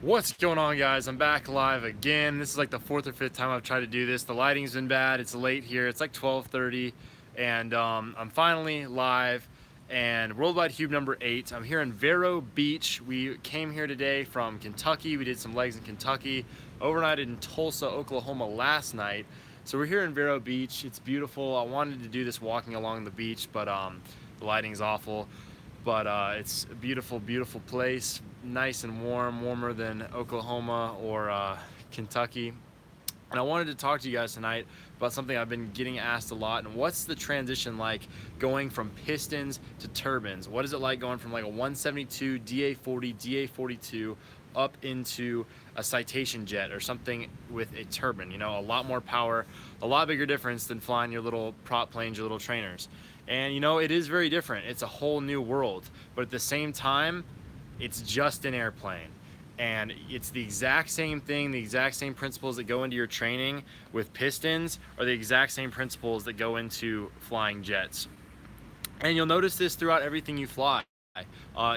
What's going on, guys? I'm back live again. This is like the fourth or fifth time I've tried to do this. The lighting's been bad. It's late here. It's like 12:30, and I'm finally live. And Worldwide Cube number 8. I'm here in Vero Beach. We came here today from Kentucky. We did some legs in Kentucky. Overnighted in Tulsa, Oklahoma last night. So we're here in Vero Beach. It's beautiful. I wanted to do this walking along the beach, but the lighting's awful. But it's a beautiful, beautiful place, nice and warm, warmer than Oklahoma or Kentucky. And I wanted to talk to you guys tonight about something I've been getting asked a lot. And what's the transition like going from Pistons to Turbines? What is it like going from like a 172 DA40, DA42 up into a Citation jet or something with a turbine? You know, a lot more power, a lot bigger difference than flying your little prop planes, your little trainers. And you know, it is very different. It's a whole new world. But at the same time, it's just an airplane. And it's the exact same thing, the exact same principles that go into your training with Pistons are the exact same principles that go into flying jets. And you'll notice this throughout everything you fly.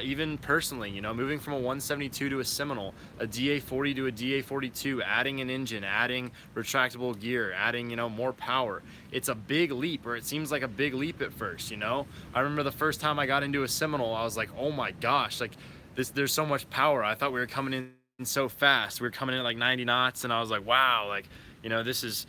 Even personally, you know, moving from a 172 to a Seminole, a DA40 to a DA42, adding an engine, adding retractable gear, adding, you know, more power. It's a big leap, or it seems like a big leap at first, you know? I remember the first time I got into a Seminole, I was like, oh my gosh, like there's so much power. I thought we were coming in so fast. We were coming in at like 90 knots, and I was like, wow, like, you know, this is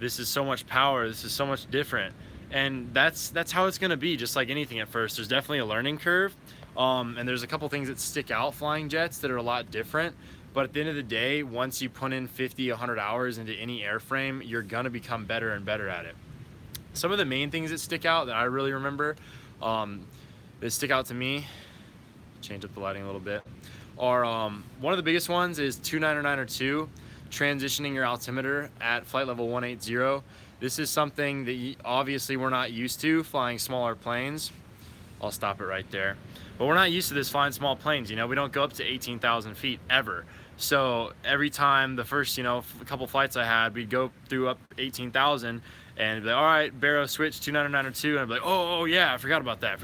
so much power. This is so much different. And that's how it's gonna be, just like anything at first. There's definitely a learning curve, and there's a couple things that stick out flying jets that are a lot different. But at the end of the day, once you put in 50, 100 hours into any airframe, you're gonna become better and better at it. Some of the main things that stick out that I really remember, that stick out to me, change up the lighting a little bit, are one of the biggest ones is 299 or 2, transitioning your altimeter at flight level 180. This is something that obviously we're not used to flying smaller planes. I'll stop it right there. But we're not used to this flying small planes. You know, we don't go up to 18,000 feet ever. So every time the first, you know, couple flights I had, we'd go through up 18,000 and be like, all right, Vero switch 299 or 2. And I'd be like, oh yeah, I forgot about that.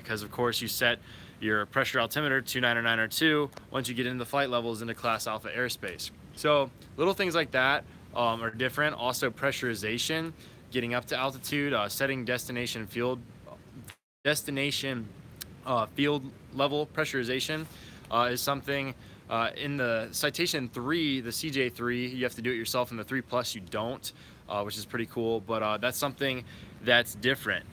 Because of course you set your pressure altimeter 299 or 2 once you get into the flight levels into Class Alpha airspace. So little things like that are different. Also pressurization, getting up to altitude, setting destination field level pressurization is something in the Citation 3, the CJ3, you have to do it yourself. In the 3 Plus, you don't, which is pretty cool. But that's something that's different.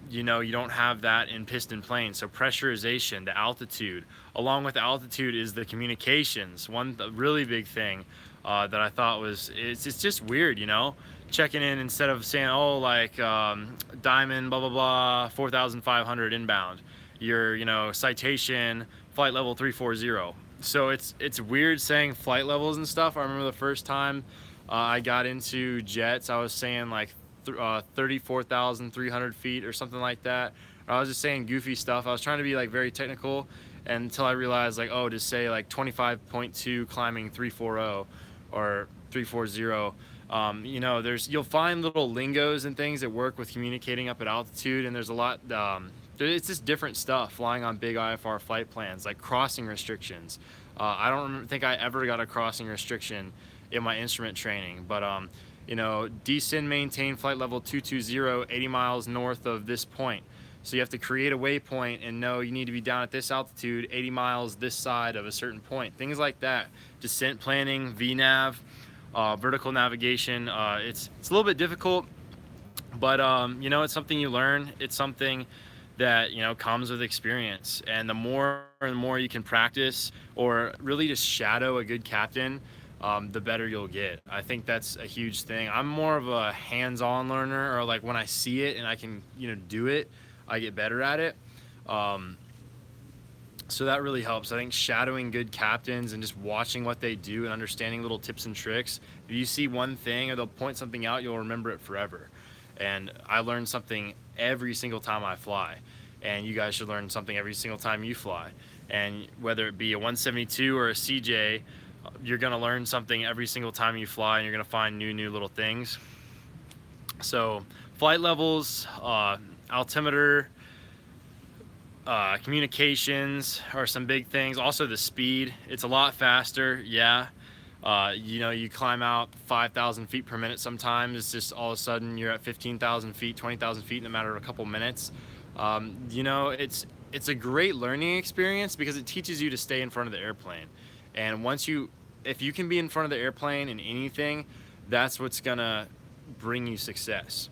You know, you don't have that in piston planes. So pressurization, the altitude, along with the altitude is the communications. One really big thing that I thought was, it's just weird, you know, checking in instead of saying, oh, like Diamond, blah, blah, blah, 4,500 inbound. Your, you know, Citation, flight level 340. So it's weird saying flight levels and stuff. I remember the first time I got into jets, I was saying like 34,300 feet or something like that. I was just saying goofy stuff. I was trying to be like very technical, until I realized like, oh, just say like 25.2 climbing 340 or 340. You know, you'll find little lingos and things that work with communicating up at altitude, and there's a lot. It's just different stuff flying on big IFR flight plans, like crossing restrictions. I don't think I ever got a crossing restriction in my instrument training, but you know, descend maintain flight level 220, 80 miles north of this point. So you have to create a waypoint and know you need to be down at this altitude, 80 miles this side of a certain point. Things like that. Descent planning, VNAV, vertical navigation. It's a little bit difficult, but you know, it's something you learn. It's something that, you know, comes with experience. And the more and more you can practice or really just shadow a good captain, the better you'll get. I think that's a huge thing. I'm more of a hands-on learner, or like when I see it and I can, you know, do it, I get better at it. So that really helps. I think shadowing good captains and just watching what they do and understanding little tips and tricks. If you see one thing or they'll point something out, you'll remember it forever. And I learn something every single time I fly. And you guys should learn something every single time you fly. And whether it be a 172 or a CJ, you're gonna learn something every single time you fly, and you're gonna find new little things. So flight levels, altimeter, Communications are some big things. Also the speed, it's a lot faster. Yeah. You know, you climb out 5,000 feet per minute sometimes. It's just all of a sudden you're at 15,000 feet, 20,000 feet in a matter of a couple minutes. You know, it's a great learning experience because it teaches you to stay in front of the airplane. And if you can be in front of the airplane in anything, that's what's gonna bring you success.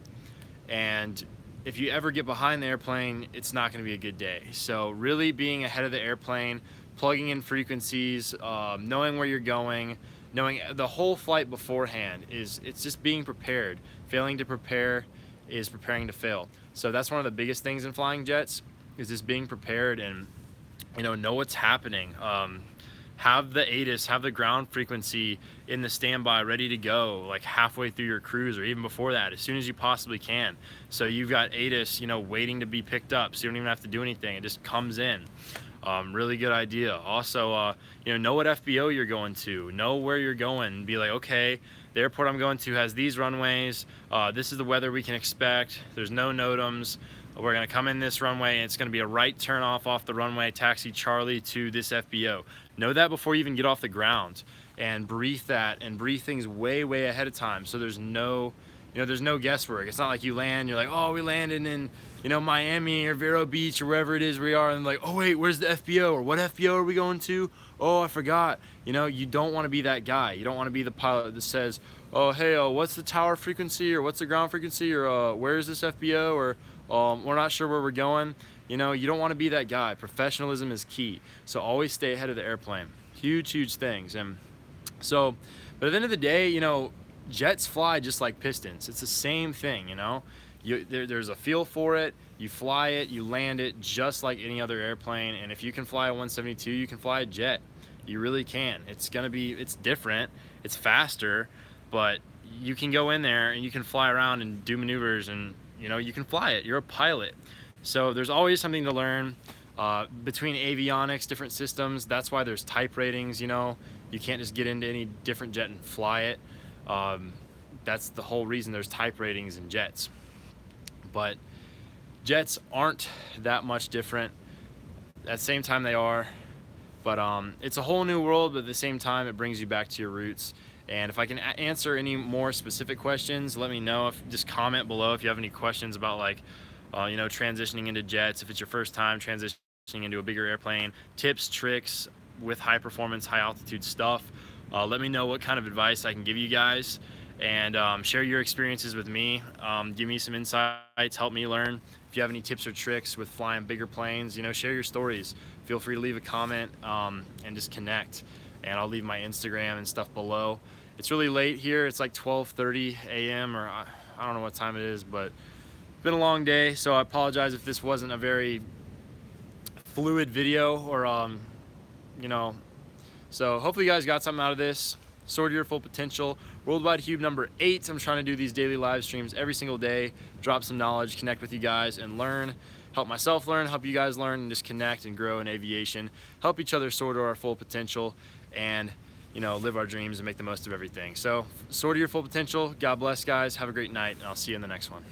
And if you ever get behind the airplane, it's not going to be a good day. So really being ahead of the airplane, plugging in frequencies, knowing where you're going, knowing the whole flight beforehand, it's just being prepared. Failing to prepare is preparing to fail. So that's one of the biggest things in flying jets, is just being prepared and, you know what's happening. Have the ATIS, have the ground frequency in the standby ready to go, like halfway through your cruise or even before that, as soon as you possibly can. So you've got ATIS, waiting to be picked up, so you don't even have to do anything. It just comes in. Really good idea. Also, know what FBO you're going to, know where you're going, be like, okay, the airport I'm going to has these runways, this is the weather we can expect, there's no NOTAMs, we're gonna come in this runway and it's gonna be a right turn off the runway, taxi Charlie to this FBO. Know that before you even get off the ground, and brief that and brief things way ahead of time, so there's no there's no guesswork. It's not like you land, you're like, oh, we landed in Miami or Vero Beach or wherever it is we are, and like, oh wait, where's the FBO, or what FBO are we going to? Oh, I forgot. You don't want to be that guy. You don't want to be the pilot that says, oh hey, what's the tower frequency, or what's the ground frequency, or where's this FBO, or we're not sure where we're going. You don't want to be that guy. Professionalism is key. So always stay ahead of the airplane. Huge things. And so, but at the end of the day, jets fly just like Pistons. It's the same thing, there's a feel for it. You fly it, you land it just like any other airplane. And if you can fly a 172, you can fly a jet. You really can. It's different, it's faster, but you can go in there and you can fly around and do maneuvers, and you can fly it. You're a pilot. So there's always something to learn between avionics, different systems. That's why there's type ratings. You can't just get into any different jet and fly it. That's the whole reason there's type ratings in jets. But jets aren't that much different. At the same time they are, but it's a whole new world, but at the same time it brings you back to your roots. And if I can answer any more specific questions, let me know. Just comment below if you have any questions about, like, transitioning into jets, if it's your first time transitioning into a bigger airplane, tips, tricks with high performance, high altitude stuff. Let me know what kind of advice I can give you guys, and share your experiences with me. Give me some insights, help me learn. If you have any tips or tricks with flying bigger planes, share your stories. Feel free to leave a comment and just connect. And I'll leave my Instagram and stuff below. It's really late here. It's like 12:30 a.m. or I don't know what time it is, but it's been a long day, so I apologize if this wasn't a very fluid video, or so hopefully you guys got something out of this. Soar to your full potential. Worldwide Hube number 8. I'm trying to do these daily live streams every single day, drop some knowledge, connect with you guys, and learn. Help myself learn, help you guys learn, and just connect and grow in aviation. Help each other soar to our full potential, and live our dreams and make the most of everything. So soar to your full potential. God bless, guys. Have a great night, and I'll see you in the next one.